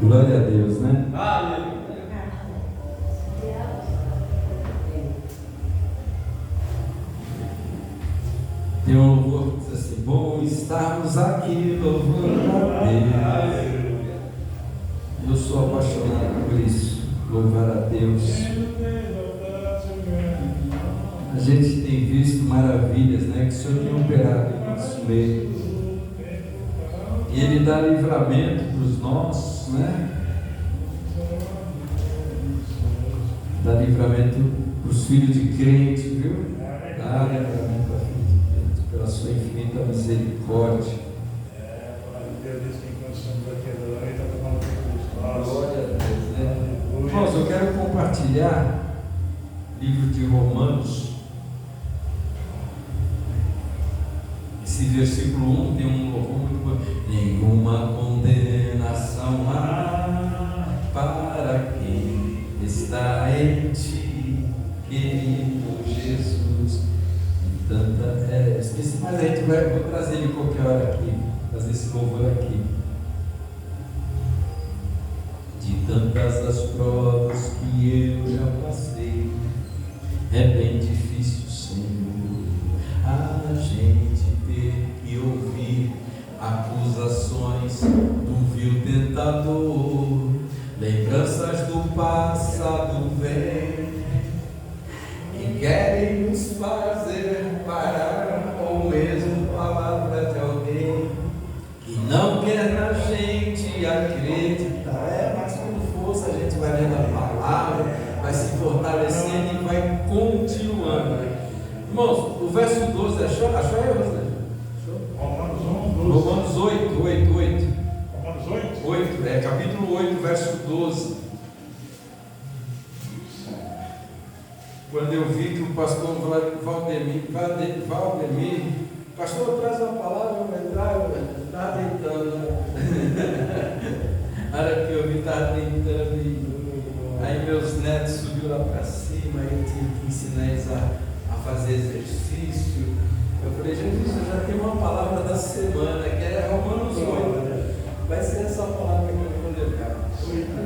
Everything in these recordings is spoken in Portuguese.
Glória a Deus, né? Aleluia. Tem um louvor que diz assim: bom estarmos aqui louvando a Deus. Eu sou apaixonado por isso, louvar a Deus. A gente tem visto maravilhas, né, que o Senhor tem operado em nosso meio. E Ele dá livramento para os nossos, né? Dá livramento para os filhos de crente, viu? Dá livramento para filhos de crente, pela sua infinita misericórdia. Glória a Deus, né? Irmãos, eu quero compartilhar o livro de Romanos. Esse versículo 1 tem um louvor muito bom. Nenhuma condenação há para quem está em ti, querido Jesus. Esqueci, mas a gente vai trazer ele qualquer hora aqui, fazer esse louvor aqui. De tantas as provas que eu já passei, é bem difícil, Senhor, a gente ter que ouvir acusações do vil tentador, lembranças do passado vêm e querem nos fazer parar, ou mesmo palavra de alguém que não quer na gente acreditar. Mas com força a gente vai lendo a palavra, vai se fortalecendo e vai continuando. Irmãos, o verso 12, achou aí, Rosângela? Romanos 8. Romanos 8? Capítulo 8, verso 12. Quando eu vi que o pastor Valdemir, pastor, traz uma palavra, eu vou entrar, eu estava deitando. A hora que eu vi, estava deitando. Aí meus netos subiram lá para cima, aí eu tive que ensinar eles a fazer exercício. Eu falei: Jesus, eu já tenho uma palavra da semana, que é Romanos 8. Vai ser essa palavra que eu vou levar.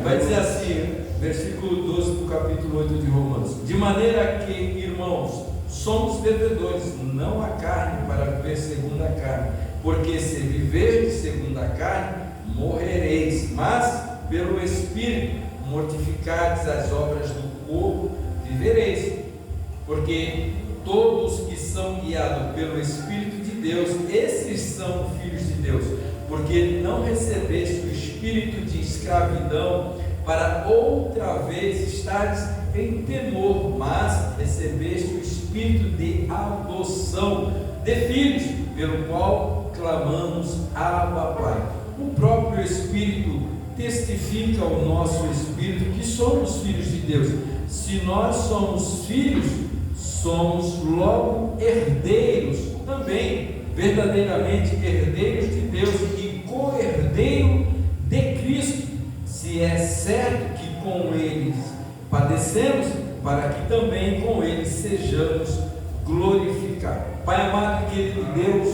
Vai dizer assim, versículo 12 do capítulo 8 de Romanos: de maneira que, irmãos, somos devedores, não a carne, para viver segundo a carne, porque se viverdes segundo a carne, morrereis, mas pelo Espírito mortificardes as obras do corpo, vivereis. Porque todos que são guiados pelo Espírito de Deus, esses são filhos de Deus. Porque não recebeste o espírito de escravidão para outra vez estares em temor, mas recebeste o espírito de adoção de filhos, pelo qual clamamos: Abba, Pai. O próprio Espírito testifica ao nosso espírito que somos filhos de Deus. Se nós somos filhos, somos logo herdeiros também, verdadeiramente herdeiros de Deus e co-herdeiro de Cristo, se é certo que com eles padecemos, para que também com eles sejamos glorificados. Pai amado e querido Deus,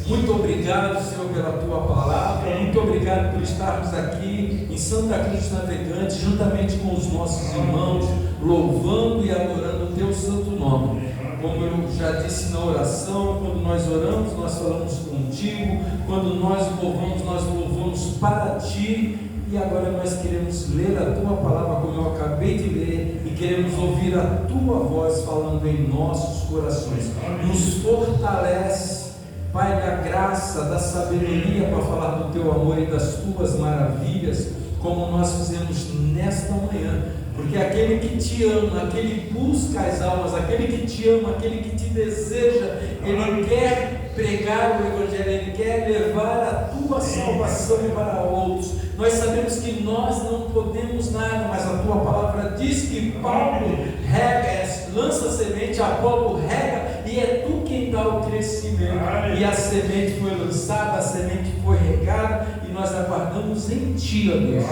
muito obrigado, Senhor, pela Tua palavra, muito obrigado por estarmos aqui em Santa Cruz Navegante, juntamente com os nossos irmãos, louvando e adorando o Teu santo nome. Como eu já disse na oração, quando nós oramos, nós falamos contigo, quando nós louvamos para Ti. E agora nós queremos ler a Tua palavra como eu acabei de ler, e queremos ouvir a Tua voz falando em nossos corações. Nos fortalece, Pai, da graça, da sabedoria para falar do Teu amor e das Tuas maravilhas, como nós fizemos nesta manhã. Porque aquele que te ama, aquele que busca as almas, aquele que te ama, aquele que te deseja, ele quer pregar o Evangelho, ele quer levar a tua salvação para outros. Nós sabemos que nós não podemos nada, mas a tua palavra diz que Paulo rega, lança a semente, Apolo rega, e é tu quem dá o crescimento. E a semente foi lançada, a semente foi regada, e nós aguardamos em ti, ó Deus,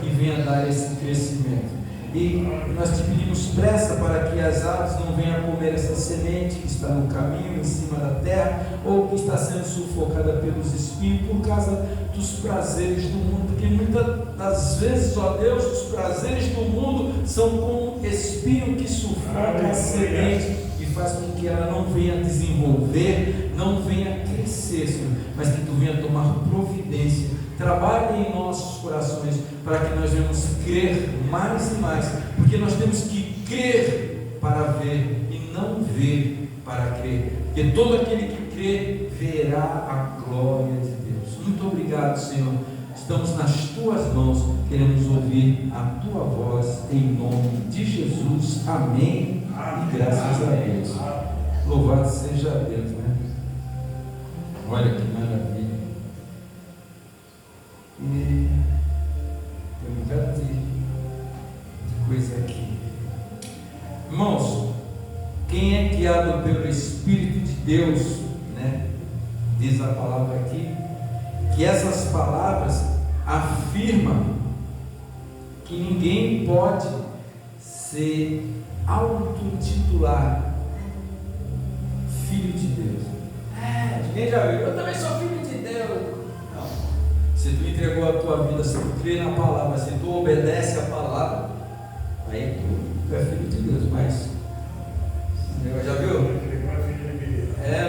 que venha dar esse crescimento. E nós te pedimos pressa para que as aves não venham comer essa semente que está no caminho, em cima da terra, ou que está sendo sufocada pelos espinhos por causa dos prazeres do mundo, porque muitas das vezes, ó Deus, os prazeres do mundo são como espinho que sufoca a semente e faz com que ela não venha desenvolver, não venha crescer, Senhor, mas que tu venha tomar providência. Trabalhe em nossos corações para que nós venhamos crer mais e mais, porque nós temos que crer para ver e não ver para crer, porque todo aquele que crê verá a glória de Deus. Muito obrigado, Senhor. Estamos nas tuas mãos, queremos ouvir a tua voz em nome de Jesus. Amém. E graças a Deus. Louvado seja Deus, né? Olha que maravilha. E tem um bocado de coisa aqui. Irmãos, quem é guiado pelo Espírito de Deus, né? Diz a palavra aqui, que essas palavras afirmam que ninguém pode se autotitular filho de Deus. Ninguém já viu, eu também sou filho de Deus. Não. Se tu entregou a tua vida, se tu crê na palavra, se tu obedece a palavra, aí tu é filho de Deus. Mas já viu?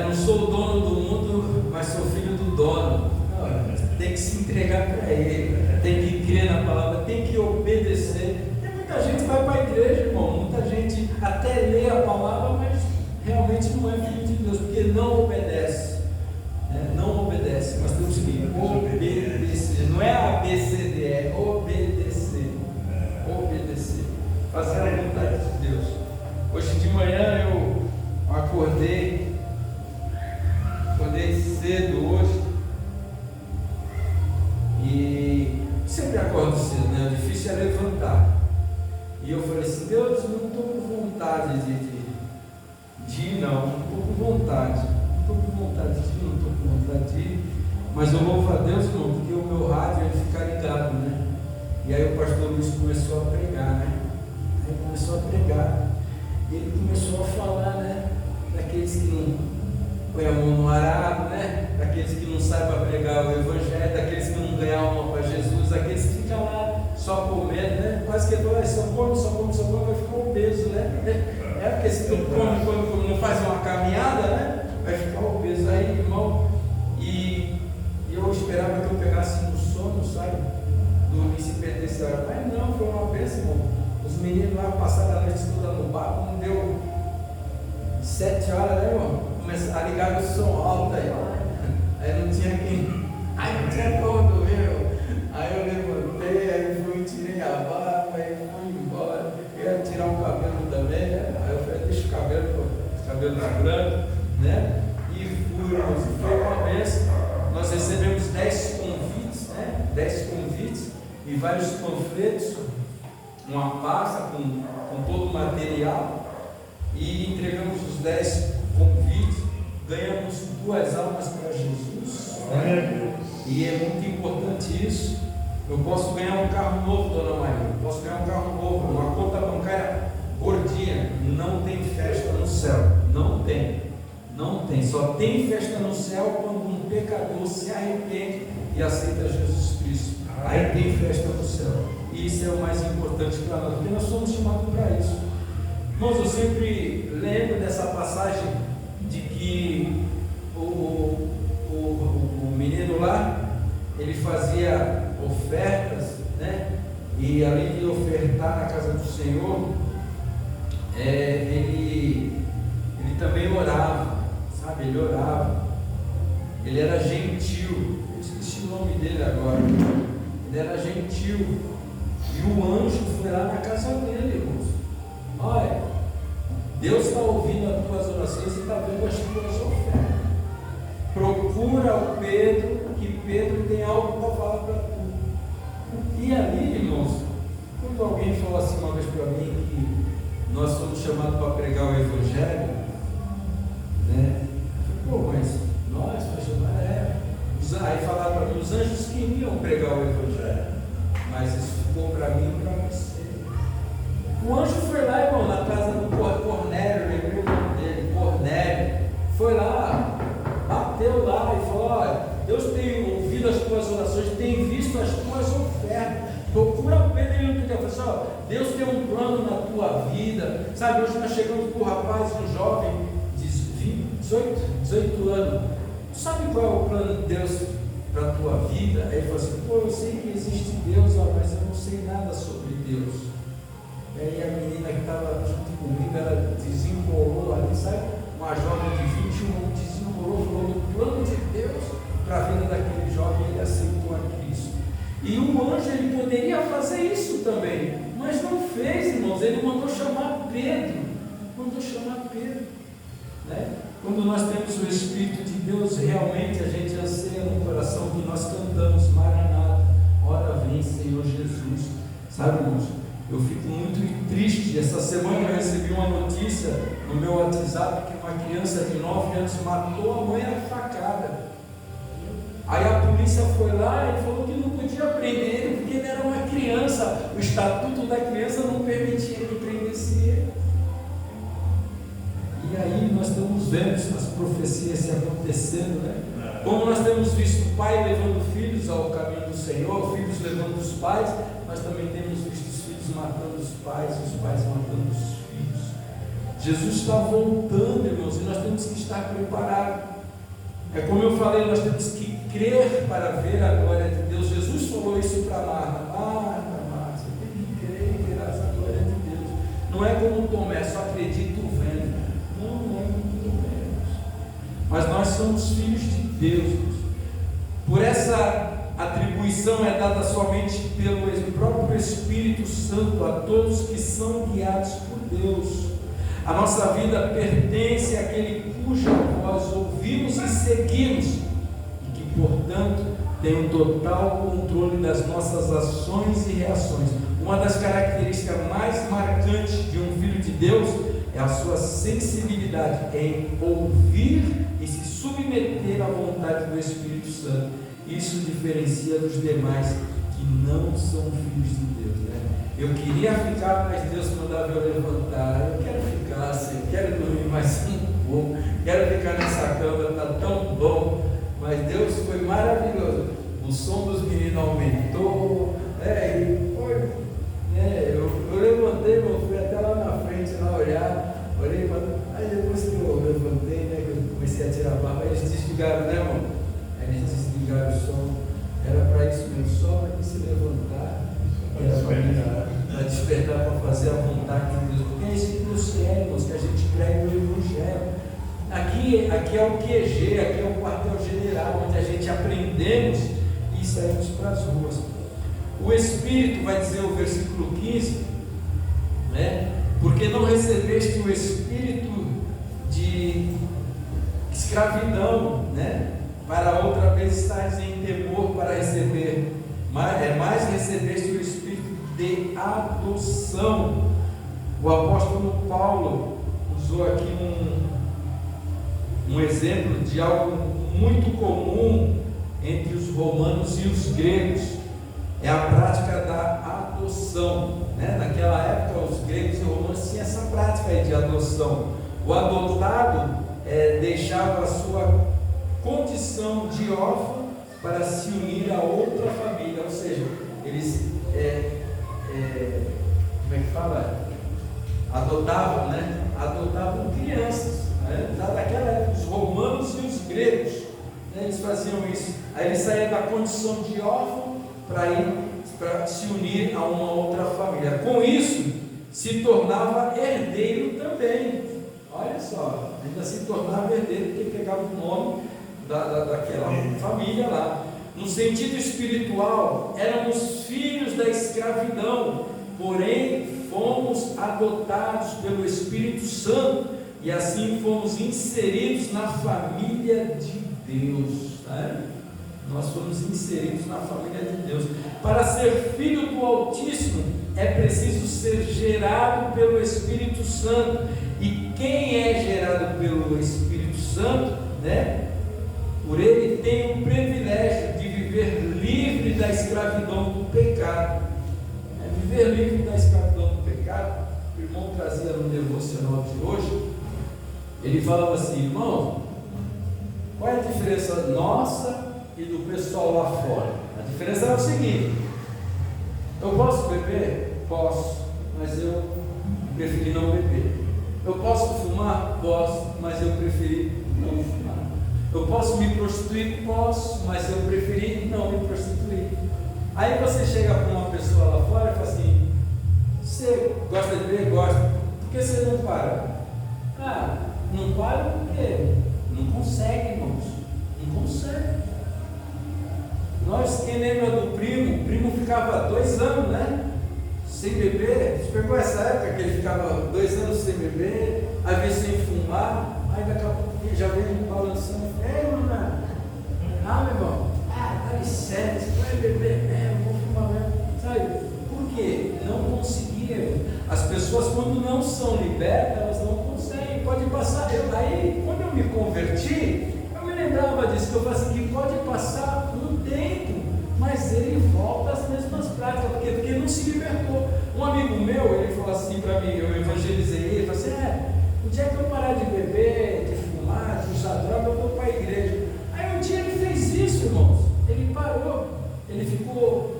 Não sou o dono do mundo, mas sou filho do dono. Tem que se entregar para Ele, tem que crer na palavra, tem que obedecer. Tem muita gente que vai para a igreja, irmão, muita gente até lê a palavra, mas realmente não é filho de Deus, porque não obedece. Não obedece, mas temos que obedecer. Não é ABCD, é obedecer. Obedecer, fazer a vontade de Deus. Hoje de manhã eu acordei cedo hoje. E sempre acordo cedo, né? O difícil é levantar. E eu falei assim: Deus, não estou com vontade de ir, não estou com vontade. Não estou com vontade de ir, não estou com vontade de ir. Mas eu louvo a Deus, não, porque o meu rádio ele fica ligado, né? E aí o pastor Luiz começou a pregar, né? Aí começou a pregar. E ele começou a falar, né? Daqueles que não põe a mão no arado, né? Daqueles que não sabem para pregar o Evangelho, daqueles que não ganham alma para Jesus, daqueles que ficam lá só comendo, né? Quase que só come, vai ficar obeso, né? Porque se tu come quando não faz uma caminhada, né? Vai ficar obeso. Aí, irmão, e eu esperava que eu pegasse no sono, sabe? Dormisse e perdesse a hora. Mas não, foi uma bênção, irmão. Os meninos lá passaram a noite toda no barco, não deu 7 horas, né, irmão? Começaram a ligar o som alto aí, ó. Aí não tinha quem. Aí não tinha como dormir. Aí eu levantei, aí fui, tirei a barba, aí fui embora. Eu ia tirar o cabelo também, né? Aí eu falei, deixa o cabelo na branca, né? E fui, foi uma vez. Nós recebemos 10 convites, né? 10 convites e vários panfletos, uma pasta com todo o material. E entregamos os 10 convites, ganhamos 2 almas para Jesus, né? E é muito importante isso. Eu posso ganhar um carro novo, dona Maria, eu posso ganhar um carro novo, uma conta bancária gordinha. Não tem festa no céu, não tem, só tem festa no céu quando um pecador se arrepende e aceita Jesus Cristo. Aí tem festa no céu, e isso é o mais importante para nós, porque nós somos chamados para isso. Irmãos, eu sempre lembro dessa passagem de que o menino lá, ele fazia ofertas, né? E além de ofertar na casa do Senhor, ele também orava, sabe? Ele orava, ele era gentil. Eu esqueci o nome dele agora. Ele era gentil, e o anjo foi lá na casa dele, irmãos. Olha, Deus está ouvindo as tuas orações e está vendo as tuas ofertas. Procura o Pedro, que Pedro tem algo para falar para tu. E ali, irmãos, quando alguém falou assim uma vez para mim que nós somos chamados para pregar o Evangelho, né? Eu falei, mas nós somos chamados, aí falaram para mim, os anjos queriam pregar o Evangelho, mas isso ficou para mim e para você. O anjo foi lá, irmão, na casa do Cornélio, lembrei o nome dele, Cornélio. Foi lá, bateu lá e falou: olha, Deus tem ouvido as tuas orações, tem visto as tuas ofertas. Procura Pedro, ele não podia falar: Deus tem um plano na tua vida. Sabe, hoje nós chegamos com um rapaz, um jovem de 18 anos. Tu sabe qual é o plano de Deus para a tua vida? Aí ele falou assim: pô, eu sei que existe Deus, mas eu não sei nada sobre Deus. E aí a menina que estava junto comigo, ela desembolou ali, sabe? Uma jovem de 21 desembolou, falou do plano de Deus para a vida daquele jovem, ele aceitou a Cristo. E o anjo, ele poderia fazer isso também, mas não fez, irmãos. Ele mandou chamar Pedro, né? Quando nós temos o Espírito de Deus, realmente a gente anseia no coração que nós cantamos: Maranata, ora vem Senhor Jesus. Sabe, irmãos, eu fico muito triste. Essa semana eu recebi uma notícia no meu WhatsApp que uma criança de 9 anos matou a mãe à facada. Aí a polícia foi lá e falou que não podia prender ele porque ele era uma criança. O estatuto da criança não permitia que prendesse ele. E aí nós estamos vendo as profecias se acontecendo, né? Como nós temos visto pai levando filhos ao caminho do Senhor, filhos levando os pais, nós também temos visto os filhos matando os pais matando os filhos. Jesus está voltando, irmãos, e nós temos que estar preparados. É como eu falei, nós temos que crer para ver a glória de Deus. Jesus falou isso para Marta: Marta, você tem que crer e verás a glória de Deus. Não é como Tomé, só acredito vendo. Não é como Tomé. Mas nós somos filhos de Deus. Por essa atribuição é dada somente pelo próprio Espírito Santo a todos que são guiados por Deus. A nossa vida pertence àquele cuja voz ouvimos e seguimos, e que, portanto, tem o total controle das nossas ações e reações. Uma das características mais marcantes de um filho de Deus é a sua sensibilidade em ouvir e se submeter à vontade do Espírito Santo. Isso diferencia dos demais que não são filhos de Deus, né? Eu queria ficar, mas Deus mandava eu levantar. Eu quero ficar assim, eu quero dormir mais um pouco, quero ficar nessa cama, está tão bom. Mas Deus foi maravilhoso. O som dos meninos aumentou, eu levantei, eu fui até lá na frente, lá olhar, olhei para. Aí depois que eu levantei, né, que eu comecei a tirar a barba, eles desligaram, né, irmão? Aí eles desligaram o som. Era para isso mesmo, só para se levantar. Para despertar, para fazer a vontade de Deus, porque é isso que nos quer, irmãos, que a gente pregue o Evangelho. Aqui é o QG, aqui é o quartel-general, onde a gente aprendemos e saímos para as ruas. O Espírito, vai dizer o versículo 15, né? Porque não recebeste o espírito de escravidão, né? Para outra vez estares em temor para receber, mas recebeste o espírito de adoção. O apóstolo Paulo usou aqui um exemplo de algo muito comum entre os romanos e os gregos. É a prática da adoção, né? Naquela época os gregos e romanos tinham essa prática aí de adoção. O adotado deixava a sua condição de órfão para se unir a outra família, ou seja, eles como é que fala? Adotavam, né? Adotavam crianças, né? Daquela época, os romanos e os gregos, né? Eles faziam isso. Aí eles saíam da condição de órfão para se unir a uma outra família. Com isso, se tornava herdeiro também. Olha só, ainda se tornava herdeiro porque pegava o nome daquela família lá. No sentido espiritual, éramos filhos da escravidão, porém fomos adotados pelo Espírito Santo e assim fomos inseridos na família de Deus, né? Nós fomos inseridos na família de Deus. Para ser filho do Altíssimo é preciso ser gerado pelo Espírito Santo. E quem é gerado pelo Espírito Santo, né? Por ele tem o privilégio de viver livre da escravidão do pecado. Viver livre da escravidão do pecado irmão trazia no devocional de hoje, ele falava assim: irmão, qual é a diferença nossa e do pessoal lá fora? A diferença é o seguinte: eu posso beber? Posso, mas eu preferi não beber. Eu posso fumar? Posso, mas eu preferi não fumar. Eu posso me prostituir? Posso, mas eu preferi não me prostituir. Aí você chega para uma pessoa lá fora e fala assim: você gosta de beber? Gosta. Por que você não para? Ah, não para porque não consegue, irmãos. Não consegue. Nós, quem lembra do primo? O primo ficava 2 anos, né? Sem beber. Você pegou essa época que ele ficava 2 anos sem beber, às vezes sem fumar, aí daqui a pouco ele já vem balançando. Ei, mano, ah, meu irmão, dá licença, você vai beber mesmo, vou fumar mesmo. Sabe? Por quê? Não conseguiram. As pessoas, quando não são libertas, elas não conseguem. Pode passar. Aí, quando eu me converti, eu me lembrava disso, que eu falei assim, que pode passar um tempo, mas ele volta às mesmas práticas, porque não se libertou. Um amigo meu, ele falou assim para mim, eu evangelizei ele, falou assim: o dia que eu parar de beber, de fumar, de usar droga, eu vou para a igreja. Aí um dia ele fez isso, irmãos, ele parou, ele ficou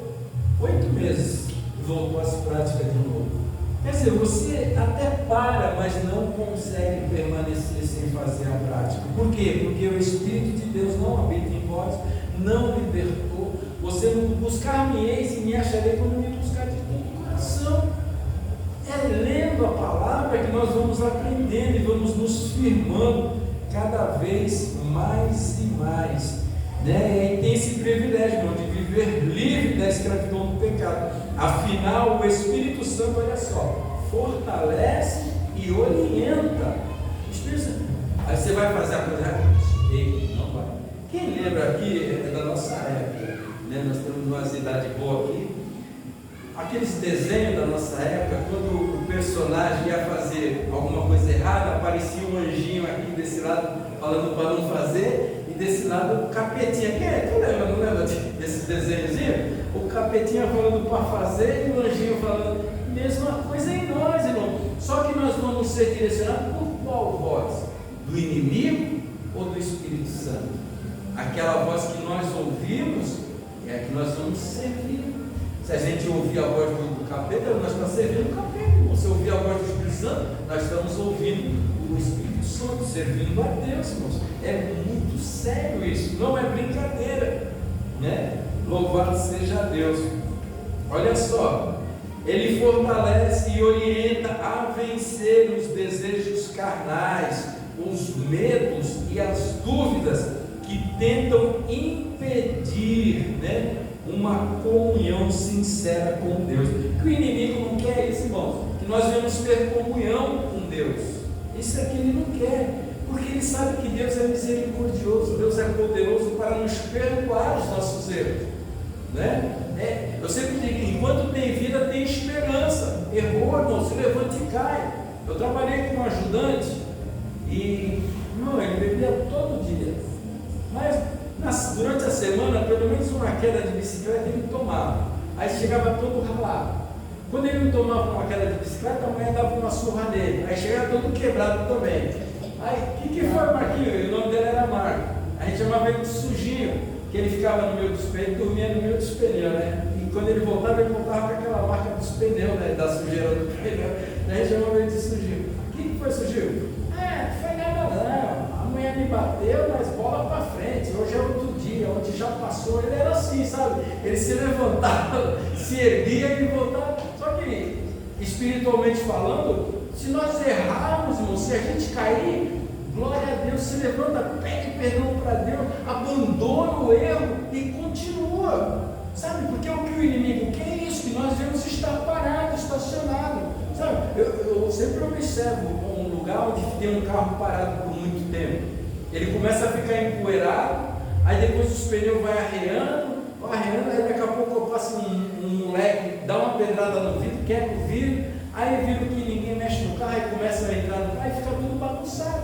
8 meses e voltou às práticas de novo. Quer dizer, você até para, mas não consegue permanecer sem fazer a prática. Por quê? Porque o Espírito de Deus não habita em vós, não libertou. Você não buscar-me-eis e me acharei quando me buscar de todo o coração. É lendo a palavra que nós vamos aprendendo e vamos nos firmando cada vez mais e mais, né? E tem esse privilégio, irmão, de viver livre da escravidão do pecado. Afinal, o Espírito Santo, olha só, fortalece e orienta. Aí você vai fazer a coisa, ei, não vai. Quem lembra aqui é da nossa época, né? Nós temos uma idade boa aqui. Aqueles desenhos da nossa época, quando o personagem ia fazer alguma coisa errada, aparecia um anjinho aqui desse lado falando para não fazer, e desse lado o capetinha. Quem é? Tu lembra? Não lembra desse desenhozinho? O capetinha falando para fazer e o anjinho falando. Mesma coisa em nós, irmão. Só que nós vamos ser direcionados por qual voz? Do inimigo ou do Espírito Santo? Aquela voz que nós ouvimos é a que nós vamos servir. Se a gente ouvir a voz do capeta, nós estamos servindo o capeta. Se ouvir a voz do Espírito Santo, nós estamos ouvindo o Espírito Santo, servindo a Deus, irmãos. É muito sério isso, não é brincadeira, né? Louvado seja Deus. Olha só, ele fortalece e orienta a vencer os desejos carnais, os medos e as dúvidas que tentam impedir, né, uma comunhão sincera com Deus. Que o inimigo não quer isso, irmãos, que nós venhamos ter comunhão com Deus. Isso é que ele não quer, porque ele sabe que Deus é misericordioso, Deus é poderoso para nos perdoar os nossos erros, né? Eu sempre digo, enquanto tem vida tem esperança. Errou, irmão, se levanta e cai. Eu trabalhei com um ajudante e, irmão, ele bebia todo dia, mas durante a semana, pelo menos uma queda de bicicleta ele tomava. Aí chegava todo ralado. Quando ele não tomava uma queda de bicicleta, a mulher dava uma surra nele. Aí chegava todo quebrado também. Aí, o que foi, Marquinhos? O nome dele era Marco. A gente chamava ele de sujinho, que ele ficava no meio dos pneus, dormia no meio dos pneus, né? E quando ele voltava com aquela marca dos pneus, né? Da sujeira do pneu. A gente chamava ele de sujinho. O que foi, sujinho? Não foi nada não. A mulher me bateu, mas bola pra frente. Hoje é outro dia, onde já passou. Ele era assim, sabe? Ele se levantava, se erguia e voltava. Só que, espiritualmente falando, se nós errarmos, irmão, se a gente cair, glória a Deus, se levanta, pede perdão para Deus, abandona o erro e continua. Sabe? Porque o que o inimigo quer é isso, que nós devemos estar parados, estacionados. Sabe? Eu sempre observo um lugar onde tem um carro parado por muito tempo. Ele começa a ficar empoeirado, aí depois os pneus vai arreando, aí daqui a pouco passa um moleque, dá uma pedrada no vidro, quebra o vidro, aí viram que ninguém mexe no carro, aí começa a entrar no carro e fica tudo bagunçado,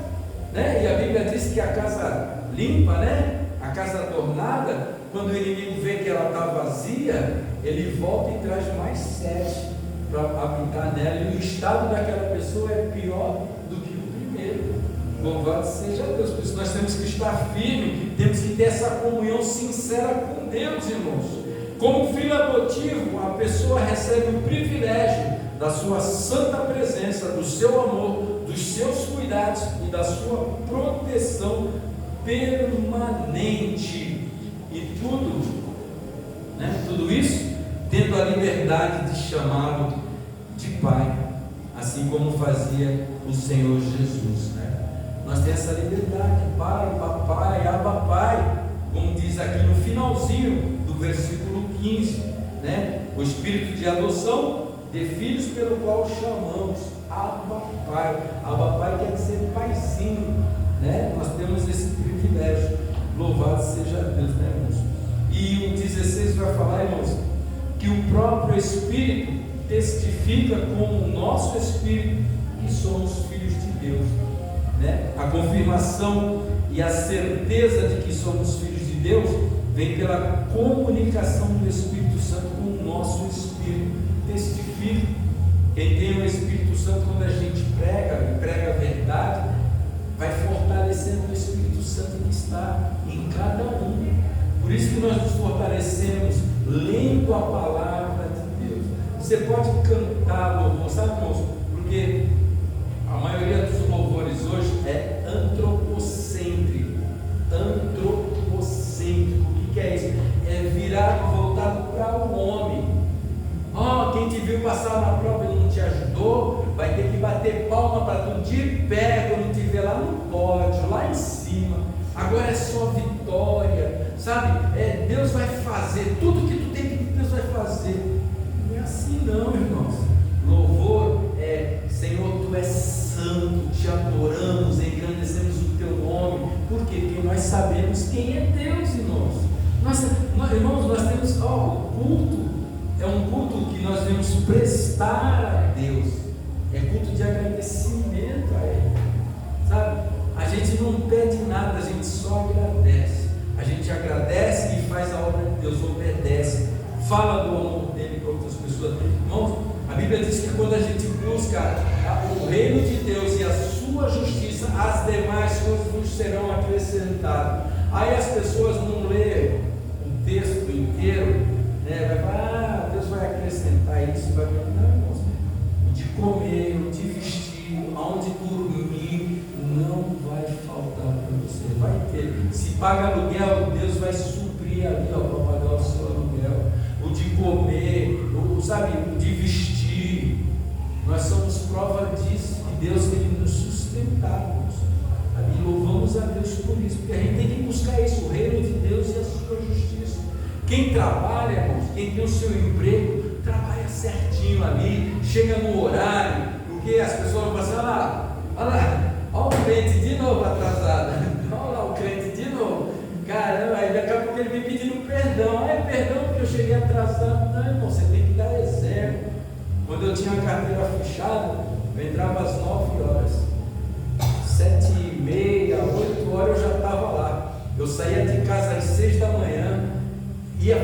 né? E a Bíblia diz que a casa limpa, né? A casa adornada, quando o inimigo vê que ela está vazia, ele volta e traz mais 7 para habitar nela, e o estado daquela pessoa é pior do que o primeiro. Louvado seja Deus. Por isso nós temos que estar firmes, temos que ter essa comunhão sincera com Deus, irmãos. Como filho adotivo, a pessoa recebe o privilégio da sua santa presença, do seu amor, dos seus cuidados e da sua proteção permanente. E tudo isso tendo a liberdade de chamá-lo de Pai, assim como fazia o Senhor Jesus, né? Nós temos essa liberdade, Pai, Papai, Abba, Pai, como diz aqui no finalzinho do versículo 15, né? O espírito de adoção de filhos pelo qual chamamos Abba, Pai. Abba, Pai quer dizer paizinho, né? Nós temos esse privilégio, louvado seja Deus, né, irmãos? E o 16 vai falar, irmãos, que o próprio Espírito testifica com o nosso Espírito que somos filhos de Deus, né? A confirmação e a certeza de que somos filhos de Deus vem pela comunicação do Espírito Santo com o nosso Espírito. Testifica. Quem tem o Espírito Santo, quando a gente prega a verdade, vai fortalecendo o Espírito Santo que está em cada um. Por isso que nós nos fortalecemos lendo a palavra de Deus. Você pode cantar louvor, sabe, irmãos? Porque a maioria dos louvores hoje é antropocêntrico. Antropocêntrico. O que é isso? É virado, voltado para o homem. Quem te viu passar na prova e não te ajudou, vai ter que bater palma para tu de pé quando te ver lá no pódio, lá em cima. Agora é só vitória, sabe? Deus vai fazer tudo que tu tem que Deus vai fazer. Não é assim não, irmãos. Louvor é: Senhor, tu és santo, te adoramos, engrandecemos o teu nome. Por quê? Porque nós sabemos quem é Deus, irmãos. Irmãos, nós temos o culto. É um culto que nós devemos prestar a Deus. É culto de agradecimento a Ele, sabe? A gente não pede nada, a gente só agradece. A gente agradece e faz a obra de Deus, obedece, fala do amor dele para outras pessoas. Irmãos, a Bíblia diz que quando a gente busca o reino de Deus e a sua justiça, as demais coisas nos serão acrescentadas. Aí as pessoas não lêem o texto inteiro, né? Vai falar: Deus vai acrescentar isso, vai... Não, irmãos, o de comer, o de vestir, aonde dormir, não vai faltar para você, vai ter. Se paga aluguel, Deus vai suprir ali, para pagar o seu aluguel. O de comer, o de vestir, nós somos prova disso, que Deus tem nos sustentado. E louvamos a Deus por isso, porque a gente tem que buscar isso, o reino de Deus e a sua justiça. Quem trabalha, irmãos, quem tem o seu emprego, trabalha certinho ali, chega no horário, porque as pessoas vão passar: olha o crente de novo atrasado, olha lá o crente de novo, caramba, aí daqui a pouco ele vem pedindo perdão, perdão porque eu cheguei atrasado. Não, irmão, você tem que dar exemplo. Quando eu tinha a carteira fechada, eu entrava às 9 horas, 7h30, 8 horas eu já estava lá. Eu saía de casa às 6 da manhã,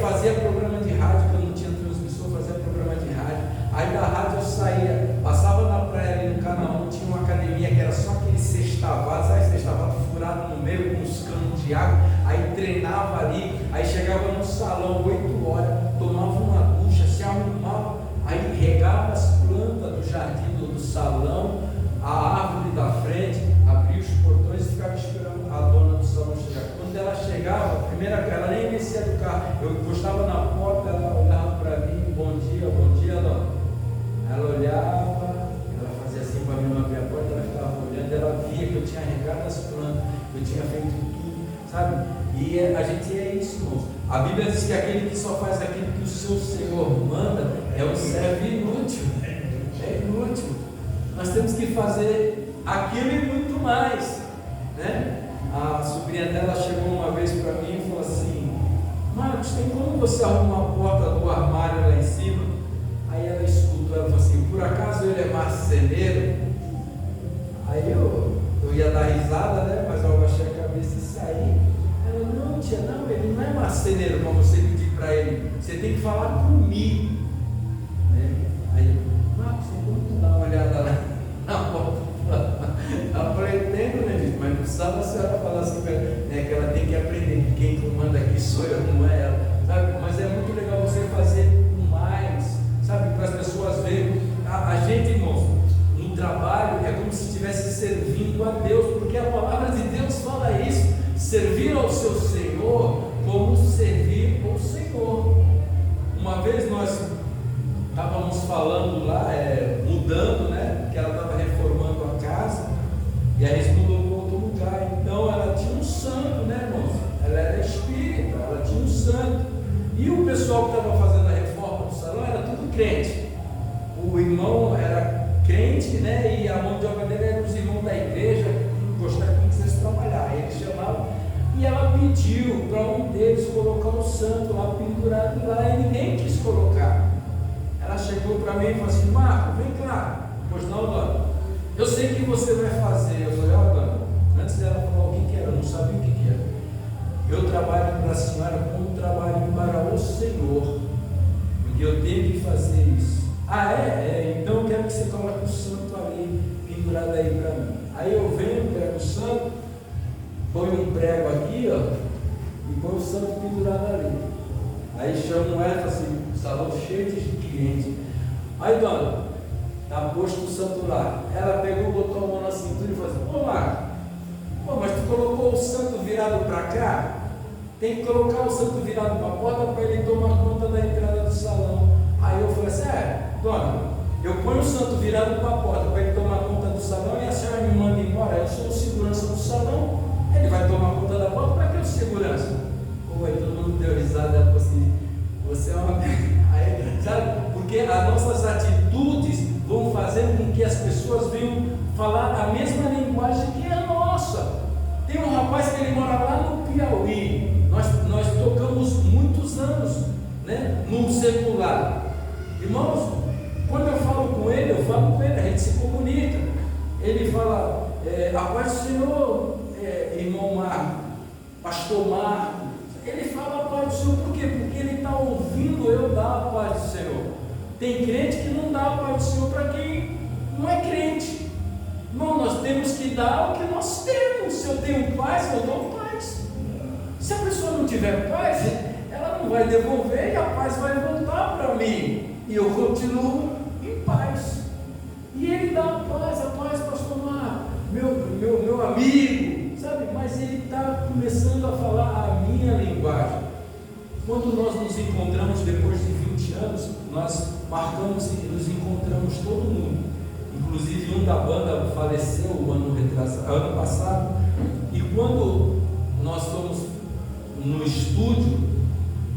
fazia programa de rádio, quando não tinha transmissor, fazia programa de rádio. Aí da rádio eu saía, passava na praia ali no Canaã, tinha uma academia que era só aquele sextavado, sabe, sextavado furado no meio com uns canos de água. Aí treinava ali, aí chegava no salão 8 horas, tomava uma ducha, se arrumava, aí regava as plantas do jardim do salão, a árvore da frente, abria os portões e ficava esperando a dona do salão chegar. Quando ela chegava, ela nem descia do carro, eu encostava na porta, ela olhava para mim: bom dia, dona. Ela olhava, ela fazia assim para mim, não abrir a porta, ela ficava olhando, ela via que eu tinha regado as plantas, eu tinha feito tudo, sabe? E a gente é isso, irmãos. A Bíblia diz que aquele que só faz aquilo que o seu Senhor manda é um servo inútil. É inútil. Nós temos que fazer aquilo e muito mais, né? A sobrinha dela chegou uma vez para mim e falou assim: Marcos, tem como você arrumar a porta do armário lá em cima? Aí ela escutou, ela falou assim: por acaso ele é marceneiro? Aí eu ia dar risada, né? Mas eu abaixei a cabeça e saí. Ela: não, tia, não, ele não é marceneiro para você pedir para ele, você tem que falar comigo, né? Aí, Marcos, como tu dá uma olhada lá na porta? Eu falei, entendo, né, gente? Mas não precisava a senhora falar assim, né, que ela tem que aprender que quem comanda aqui sou eu, não é ela, sabe? Mas é muito legal você fazer mais, sabe? Para as pessoas verem. A gente, irmãos, no trabalho é como se estivesse servindo a Deus, porque a palavra de Deus fala isso: servir ao seu Senhor como servir ao Senhor. Uma vez nós estávamos falando lá, mudando, né? Que ela estava reformando a casa, e aí se mudou para outro lugar. Então ela tinha um santo, né, irmãos? Ela era espírita, ela tinha um santo. E o pessoal que estava fazendo a reforma do salão era tudo crente. O irmão era crente, né? E a mão de obra dele era os irmãos da igreja, gostar que quisesse trabalhar. Aí eles chamavam, e ela pediu para um deles colocar o santo lá pendurado lá, e ninguém quis colocar. Ela chegou para mim e falou assim: Marco, vem cá. Pois não, dona, eu sei que você vai fazer. Eu falei: ó, dona, antes dela falar o que era, eu não sabia o que era. Eu trabalho para a senhora como trabalho para o Senhor, porque eu tenho que fazer isso. Ah, então eu quero que você coloque o santo ali, pendurado aí para mim. Aí eu venho, pego o santo, põe um prego aqui, ó, e põe o santo pendurado ali. Aí chamo ela, assim, salão cheio de clientes. Aí, dona, está posto o santo lá. Ela pegou, botou a mão na cintura e falou assim: ô Marco, mas tu colocou o santo virado para cá? Tem que colocar o santo virado para a porta para ele tomar conta da entrada do salão. Aí eu falei assim: dona, eu ponho o santo virado para a porta para ele tomar conta do salão, e a senhora me manda embora. Eu sou o segurança do salão, ele vai tomar conta da porta, para que o segurança? Aí todo mundo deu risada, ela falou assim: você é uma... Aí, sabe, porque as nossas atitudes vão fazendo com que as pessoas venham falar a mesma linguagem que é a nossa. Tem um rapaz que ele mora lá no Piauí, nós tocamos muitos anos, né, no secular. Irmãos, quando eu falo com ele, a gente se comunica. Ele fala: a paz do Senhor, irmão Marco, pastor Marco. Ele fala a paz do Senhor, por quê? Porque ele está ouvindo eu dar a paz do Senhor. Tem crente que não dá a paz do Senhor para quem não é crente. Irmão, nós temos que dar o que nós temos. Se eu tenho paz, eu dou paz. Se a pessoa não tiver paz, ela não vai devolver, e a paz vai voltar para mim, e eu continuo em paz. E ele dá a paz, pastor Marco, meu amigo, sabe? Mas ele está começando a falar a minha linguagem. Quando nós nos encontramos depois de 20 anos, nós marcamos e nos encontramos todo mundo. Inclusive um da banda faleceu ano passado, e quando nós fomos no estúdio,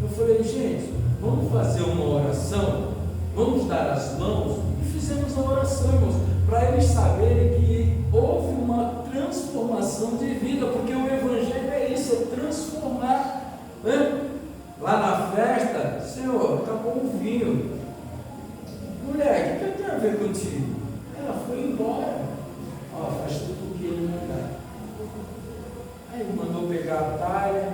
eu falei: gente, vamos fazer uma oração, vamos dar as mãos, e fizemos a oração, irmãos, para eles saberem que houve uma transformação de vida, porque o Evangelho é isso, é transformar, né? Lá na festa, Senhor, acabou o vinho. Mulher, o que tem a ver contigo? Ela foi embora. Faz tudo o que ele mandar. Aí ele mandou pegar a talha,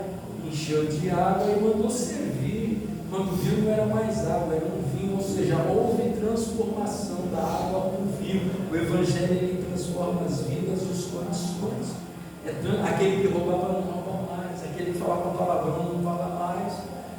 encheu de água e mandou servir. Quando viu, não era mais água, era um vinho, ou seja, houve transformação da água para o vinho. O Evangelho, ele transforma as vidas e os corações. Aquele que roubava não rouba mais, aquele que falava palavrão não fala mais,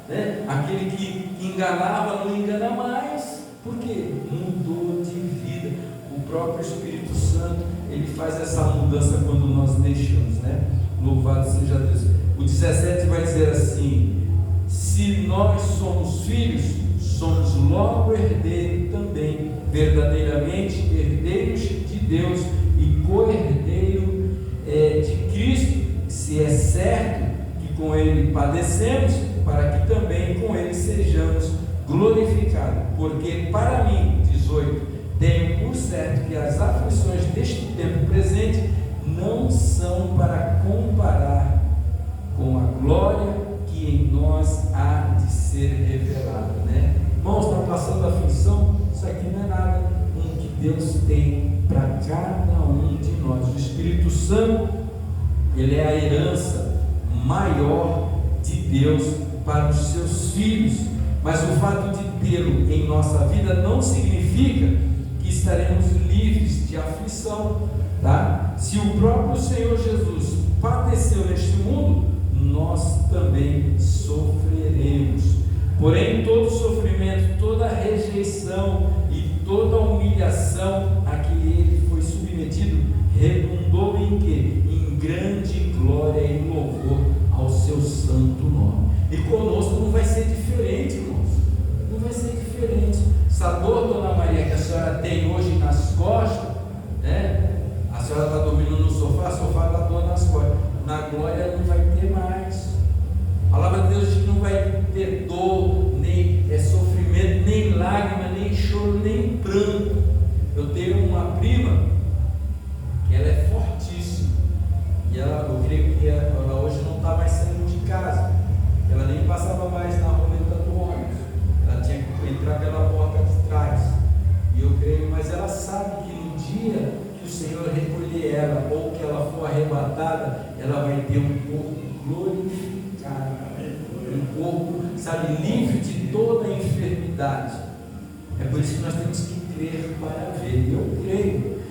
né? Aquele que enganava não engana mais. Por quê? Mudou de vida. O próprio Espírito Santo, ele faz essa mudança quando nós deixamos, né? Louvado seja Deus. O 17 vai dizer assim: se nós somos filhos, somos logo herdeiros também, verdadeiramente herdeiros de Deus e co-herdeiro de Cristo, se é certo que com Ele padecemos, para que também com Ele sejamos glorificados. Porque para mim, 18, tenho por certo que as aflições deste tempo presente não são para comparar com a glória que em nós há de ser revelada, né? Irmãos, está passando aflição? Isso aqui não é nada com o que Deus tem para cada um de nós. O Espírito Santo, ele é a herança maior de Deus para os seus filhos. Mas o fato de tê-lo em nossa vida não significa que estaremos livres de aflição, tá? Se o próprio Senhor Jesus padeceu neste mundo, nós também sofreremos. Porém, todo sofrimento, toda rejeição e toda humilhação a que ele foi submetido redundou em quê? Em grande glória e louvor ao seu santo nome. E conosco não vai ser diferente, irmãos. Não vai ser diferente. Essa dor, dona Maria, que a senhora tem hoje nas costas, né? A senhora está dormindo no sofá, o sofá dá dor nas costas. Na glória não vai ter mais. A palavra de Deus diz que não vai ter dor, nem sofrimento, nem lágrima, nem choro, nem pranto. Eu tenho uma prima que ela é fortíssima. E eu creio que ela hoje não está mais saindo de casa. Ela nem passava mais na roleta do ônibus. Ela tinha que entrar pela porta de trás. E eu creio, mas ela sabe que no dia que o Senhor recolher ela, ou que ela for arrebatada, ela vai ter um corpo glorificado, um corpo, sabe, livre de toda a enfermidade. É por isso que nós temos que crer para ver. E eu creio.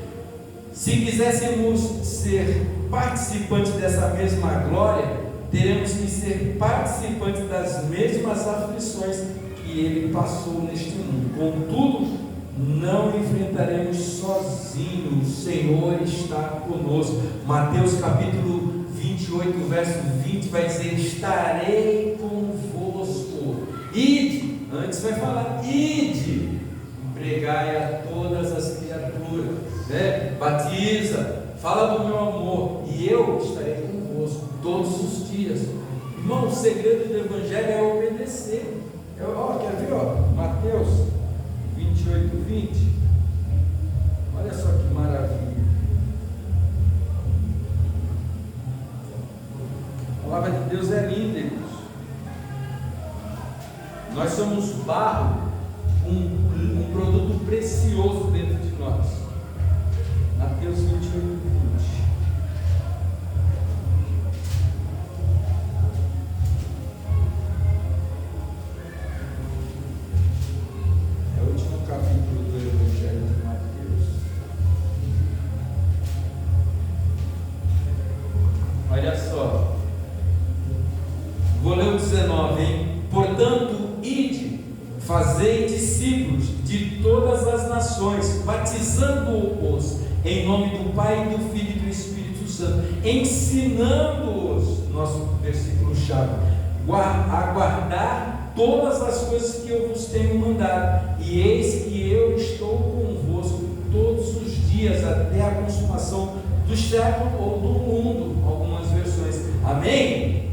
Se quiséssemos ser participantes dessa mesma glória, teremos que ser participantes das mesmas aflições que ele passou neste mundo. Contudo, não enfrentaremos sozinhos, o Senhor está conosco. Mateus capítulo 28, verso 20 vai dizer: estarei convosco. Ide, antes vai falar, ide, pregai a todas as criaturas, né? Batiza, fala do meu amor, e eu estarei convosco todos os dias. Irmão, o segredo do Evangelho é obedecer. Quer ver? Mateus 28, 20. Olha só que maravilha. A palavra de Deus é linda, irmãos. Nós somos barro, um produto precioso dentro de nós. Mateus 28, 20. Capítulo do Evangelho de Mateus. Olha só, vou ler o 19, hein? Portanto, ide, fazei discípulos de todas as nações, batizando-os em nome do Pai, do Filho e do Espírito Santo, ensinando-os, nosso versículo chave, a guardar todas as coisas que eu vos tenho mandado, e eis que eu estou convosco todos os dias, até a consumação do século ou do mundo, algumas versões. Amém?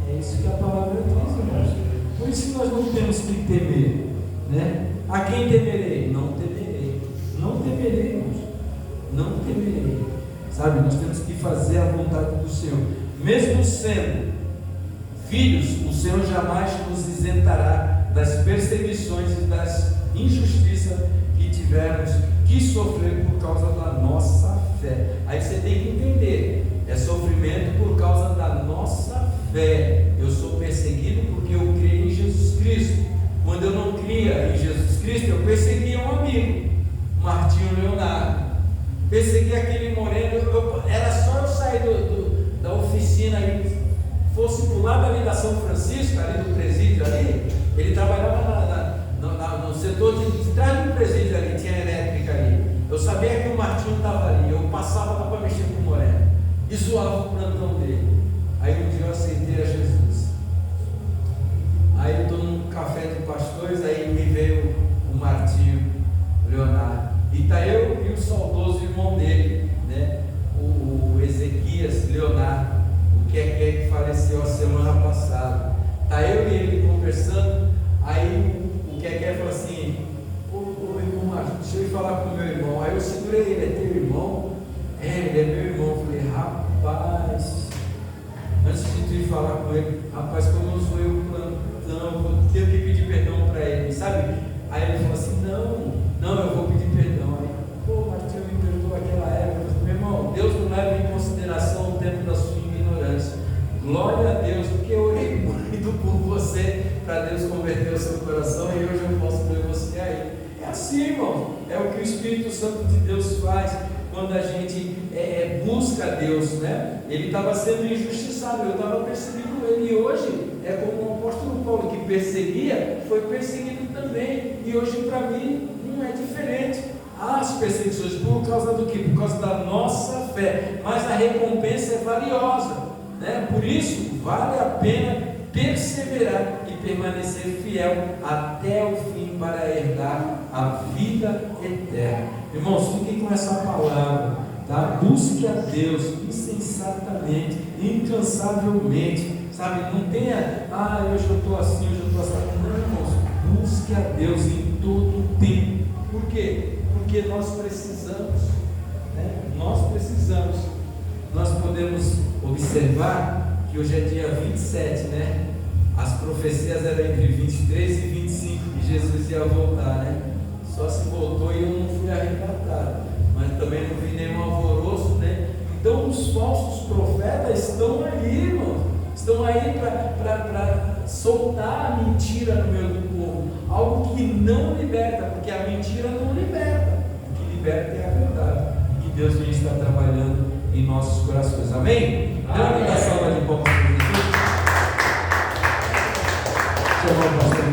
É isso que a palavra diz, irmãos. Por isso que nós não temos que temer, né? A quem temerei? Não temerei. Não temerei, irmãos. Não temerei. Sabe, nós temos que fazer a vontade do Senhor. Mesmo sendo filhos, o Senhor jamais nos isentará das perseguições e das injustiças que tivermos que sofrer por causa da nossa fé. Aí você tem que entender, é sofrimento por causa da nossa fé. Eu sou perseguido porque eu creio em Jesus Cristo. Quando eu não cria em Jesus Cristo, eu perseguia um amigo, Martinho Leonardo. Persegui aquele moreno, era só eu sair da oficina aí, fosse para o lado ali da São Francisco, ali do presídio ali, ele trabalhava no setor de trás do presídio ali, tinha elétrica ali. Eu sabia que o Martinho estava ali, eu passava lá para mexer com o moreno e zoava o plantão dele. Aí um dia eu aceitei a Jesus. Aí eu estou num café de pastores, aí me veio o Martinho Leonardo, e está eu e o saudoso irmão dele, né? o Ezequias Leonardo, que faleceu a semana passada. Está eu e ele conversando. Aí o que falou assim: ô irmão Marcos, deixa eu ir falar com o meu irmão. Aí eu segurei ele: é teu irmão? Ele é meu irmão. Eu falei: rapaz, antes de tu ir falar com ele, rapaz, como eu sou eu plantão, vou ter que pedir perdão para ele, sabe? Aí ele falou assim: não, eu vou pedir perdão. Aí, pô, Martinho me perdoou aquela época. Meu irmão, Deus não leva em consideração o tempo da sua ignorância. Glória a Deus, porque eu orei muito por você, para Deus começar converter o seu coração e hoje eu posso ver você aí. É assim, irmão. É o que o Espírito Santo de Deus faz quando a gente busca Deus, né? Ele estava sendo injustiçado, eu estava perseguindo ele, e hoje é como o apóstolo Paulo, que perseguia, foi perseguido também, e hoje para mim não é diferente. Há as perseguições por causa do quê? Por causa da nossa fé, mas a recompensa é valiosa, né? Por isso vale a pena perseverar e permanecer fiel até o fim para herdar a vida eterna. Irmãos, fiquem com essa palavra, tá? Busque a Deus insensatamente, incansavelmente, sabe? Não tenha, hoje eu estou assim, hoje eu estou assim. Não, irmãos, busque a Deus em todo o tempo. Por quê? Porque nós precisamos, né? Nós podemos observar que hoje é dia 27, né? As profecias eram entre 23 e 25 que Jesus ia voltar, né? Só se voltou e eu não fui arrebatado, mas também não vi nenhum alvoroço, né? Então os falsos profetas estão aí, irmão. Estão aí para soltar a mentira no meio do povo, algo que não liberta, porque a mentira não liberta, o que liberta é a verdade, que Deus vem estar trabalhando em nossos corações. Amém? Amém. Dá salva de palmas para Jesus. Chamar o pastor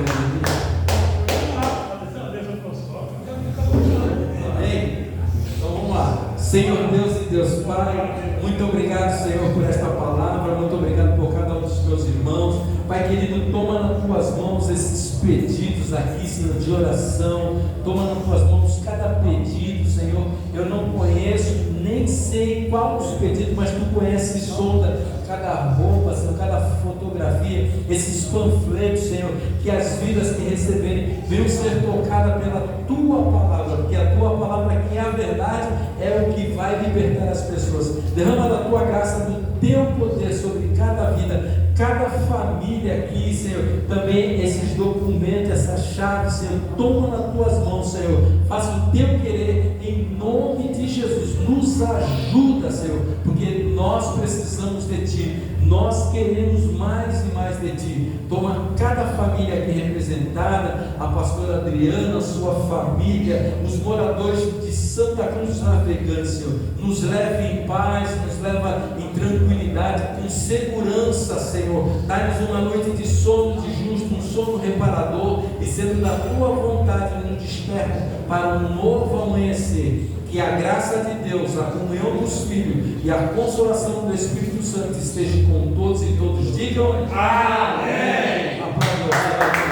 Amém? Então vamos lá. Senhor Deus e Deus Pai, muito obrigado, Senhor, por esta palavra, muito obrigado por cada um dos meus irmãos. Pai querido, toma nas tuas mãos esses pedidos aqui, Senhor, de oração. Toma nas tuas mãos cada pedido, Senhor. Eu não conheço, nem sei qual os pedidos, mas tu conheces, sonda cada roupa, Senhor, cada fotografia, esses panfletos, Senhor, que as vidas que receberem venham ser tocadas pela tua palavra, porque a tua palavra, que é a verdade, é o que vai libertar as pessoas. Derrama da tua graça, do teu poder sobre cada vida, cada família aqui, Senhor. Também esses documentos, essas chaves, Senhor, toma nas tuas mãos, Senhor. Faça o teu querer em nome de Jesus. Nos ajuda, Senhor, porque nós precisamos de Ti. Nós queremos mais e mais de Ti. Toma cada família aqui representada, a pastora Adriana, sua família, os moradores de Santa Cruz dos Navegantes, Senhor. Nos leve em paz, nos leva em tranquilidade, com segurança, Senhor. Dá-nos uma noite de sono de justo, um sono reparador, e sendo da Tua vontade, nos desperta para um novo amanhecer. Que a graça de Deus, a comunhão dos filhos e a consolação do Espírito Santo esteja com todos, e todos digam amém. Amém.